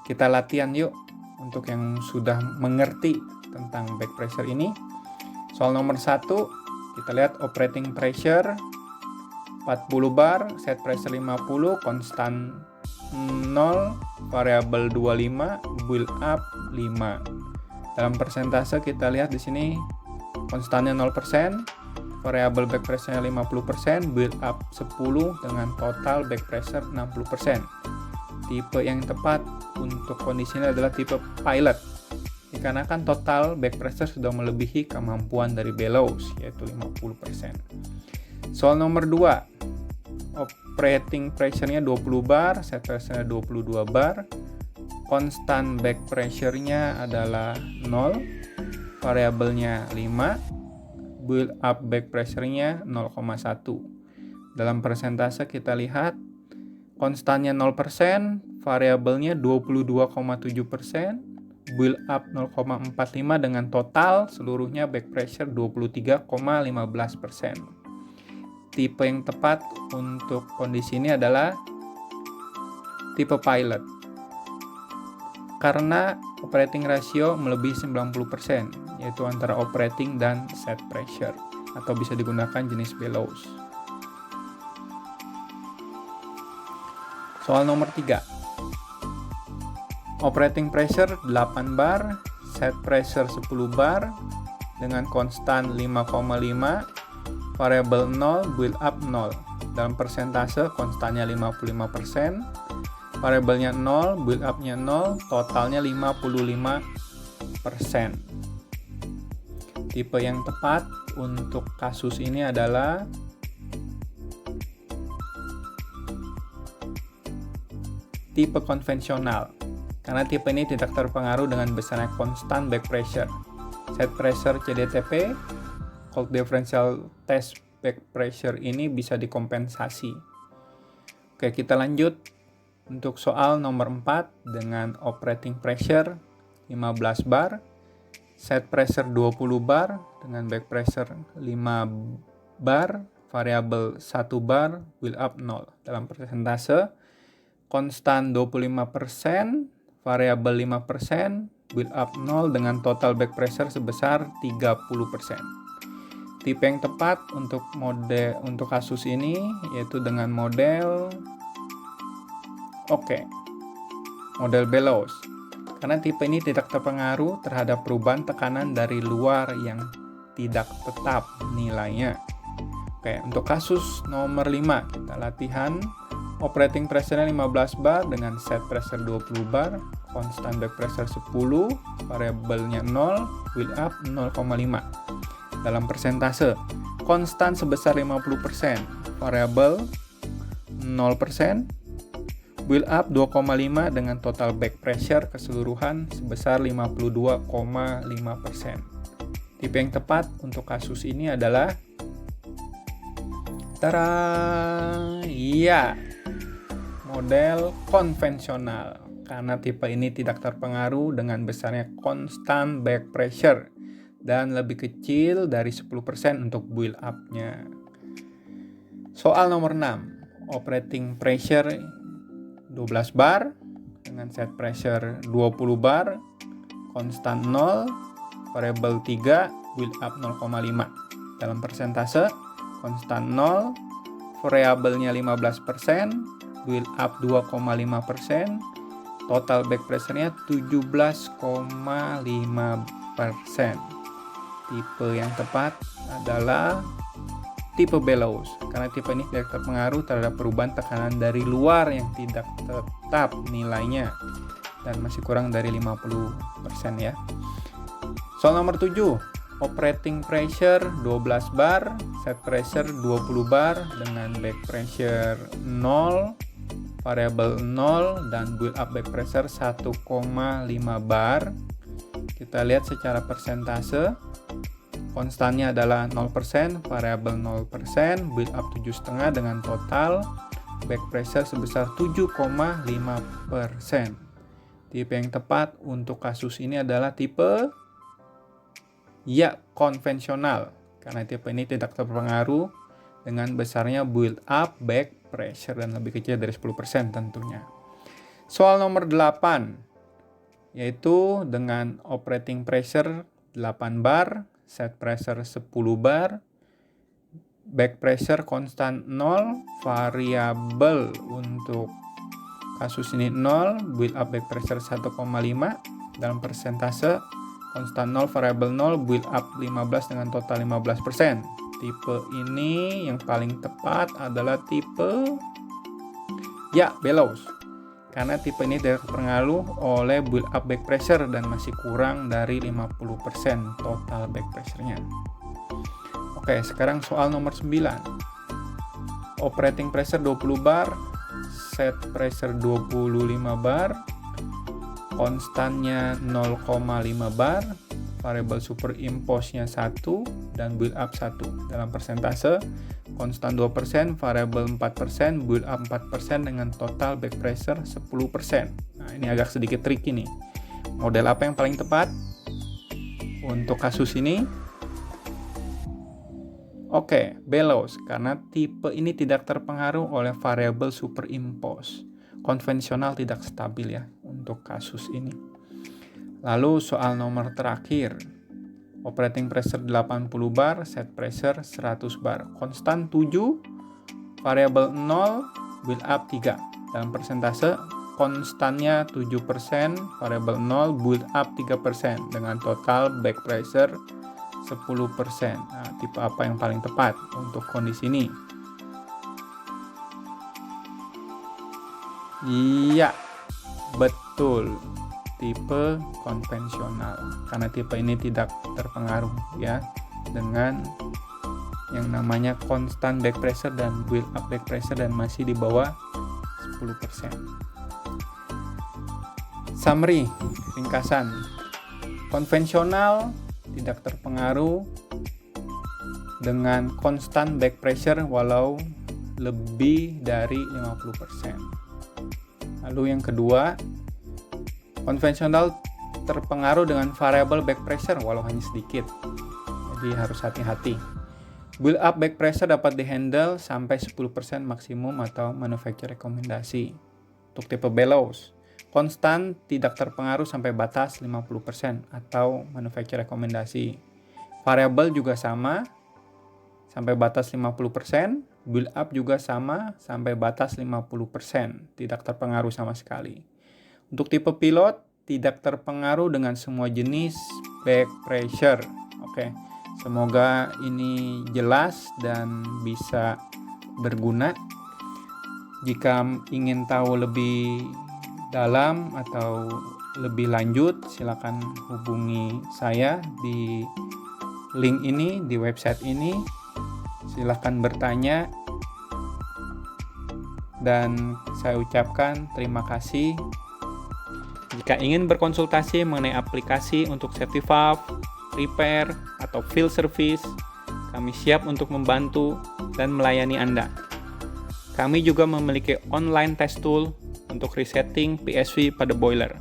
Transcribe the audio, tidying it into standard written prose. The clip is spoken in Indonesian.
Kita latihan yuk untuk yang sudah mengerti tentang back pressure ini. Soal nomor 1, kita lihat operating pressure 40 bar, set pressure 50, konstan 0, variabel 25, build up 5. Dalam persentase kita lihat di sini konstannya 0%, variabel back pressure-nya 50%, build up 10 dengan total back pressure 60%. Tipe yang tepat untuk kondisi ini adalah tipe pilot, dikarenakan total back pressure sudah melebihi kemampuan dari bellows, yaitu 50%. Soal nomor 2, operating pressure-nya 20 bar, set pressure-nya 22 bar, konstan back pressure-nya adalah 0, variabelnya 5, build up back pressure-nya 0,1. Dalam persentase kita lihat konstannya 0%, variabelnya 22,7%, build up 0,45 dengan total seluruhnya back pressure 23,15%. Tipe yang tepat untuk kondisi ini adalah tipe pilot, karena operating ratio melebihi 90%, yaitu antara operating dan set pressure, atau bisa digunakan jenis bellows. Soal nomor 3, operating pressure 8 bar, set pressure 10 bar dengan konstan 5,5, variabel 0, build up 0. Dalam persentase konstannya 55%, variabelnya 0, build up-nya 0, totalnya 55%. Tipe yang tepat untuk kasus ini adalah tipe konvensional, karena tipe ini tidak terpengaruh dengan besarnya konstan back pressure. Set pressure CDTP, cold differential test back pressure ini bisa dikompensasi. Oke, kita lanjut untuk soal nomor 4 dengan operating pressure 15 bar, set pressure 20 bar dengan back pressure 5 bar, variabel 1 bar, build up 0. Dalam persentase konstan 25%, variabel 5%, build up 0 dengan total back pressure sebesar 30%. Tipe yang tepat untuk kasus ini yaitu dengan model model bellows, karena tipe ini tidak terpengaruh terhadap perubahan tekanan dari luar yang tidak tetap nilainya. Untuk kasus nomor 5 kita latihan operating pressure 15 bar dengan set pressure 20 bar, constant back pressure 10, variabelnya 0, build up 0,5. Dalam persentase konstan sebesar 50%, variabel 0%, build up 2,5 dengan total back pressure keseluruhan sebesar 52,5%. Tipe yang tepat untuk kasus ini adalah model konvensional, karena tipe ini tidak terpengaruh dengan besarnya konstan back pressure dan lebih kecil dari 10% untuk build up-nya. Soal nomor 6, operating pressure 12 bar dengan set pressure 20 bar, konstan 0, variabel 3, build up 0,5. Dalam persentase konstan 0, variabelnya 15%, build up 2,5%, total back pressure-nya 17,5%. Tipe yang tepat adalah tipe bellows, karena tipe ini tidak terpengaruh terhadap perubahan tekanan dari luar yang tidak tetap nilainya dan masih kurang dari 50% ya. Soal nomor 7, operating pressure 12 bar, set pressure 20 bar dengan back pressure 0, variabel 0, dan build up back pressure 1,5 bar. Kita lihat secara persentase, konstannya adalah 0%, variabel 0%, build up 7,5 dengan total back pressure sebesar 7,5%. Tipe yang tepat untuk kasus ini adalah tipe konvensional, karena tipe ini tidak terpengaruh dengan besarnya build up back pressure dan lebih kecil dari 10% tentunya. Soal nomor 8, yaitu dengan operating pressure 8 bar, set pressure 10 bar, back pressure konstan 0, variabel untuk kasus ini 0, build up back pressure 1,5 dalam persentase, konstan 0, variabel 0, build up 15 dengan total 15%. Tipe ini yang paling tepat adalah tipe bellows. Karena tipe ini tidak terpengaruh oleh build up back pressure dan masih kurang dari 50% total back pressure-nya. Oke, sekarang soal nomor 9. Operating pressure 20 bar, set pressure 25 bar, konstannya 0,5 bar, variable superimpose-nya 1, dan build up 1 dalam persentase, konstan 2%, variable 4%, build up 4% dengan total back pressure 10%. Nah, ini agak sedikit tricky nih. Model apa yang paling tepat untuk kasus ini? Oke, bellows, karena tipe ini tidak terpengaruh oleh variable superimpose. Konvensional tidak stabil ya untuk kasus ini. Lalu soal nomor terakhir. Operating pressure 80 bar, set pressure 100 bar. Konstan 7, variabel 0, build up 3. Dalam persentase, konstannya 7%, variabel 0, build up 3%. Dengan total back pressure 10%. Nah, tipe apa yang paling tepat untuk kondisi ini? Iya, betul. Tipe konvensional, karena tipe ini tidak terpengaruh ya dengan yang namanya konstan back pressure dan build up back pressure dan masih di bawah 10%. Summary, ringkasan. Konvensional tidak terpengaruh dengan konstan back pressure walau lebih dari 50%. Lalu yang kedua, konvensional terpengaruh dengan variabel back pressure walau hanya sedikit. Jadi harus hati-hati. Build up back pressure dapat dihandle sampai 10% maksimum atau manufacturer rekomendasi. Untuk tipe bellows, konstan tidak terpengaruh sampai batas 50% atau manufacturer rekomendasi. Variabel juga sama sampai batas 50%, build up juga sama sampai batas 50%, tidak terpengaruh sama sekali. Untuk tipe pilot, tidak terpengaruh dengan semua jenis back pressure. Oke, semoga ini jelas dan bisa berguna. Jika ingin tahu lebih dalam atau lebih lanjut, silakan hubungi saya di link ini, di website ini. Silakan bertanya. Dan saya ucapkan terima kasih. Jika ingin berkonsultasi mengenai aplikasi untuk safety valve, repair, atau field service, kami siap untuk membantu dan melayani Anda. Kami juga memiliki online test tool untuk resetting PSV pada boiler.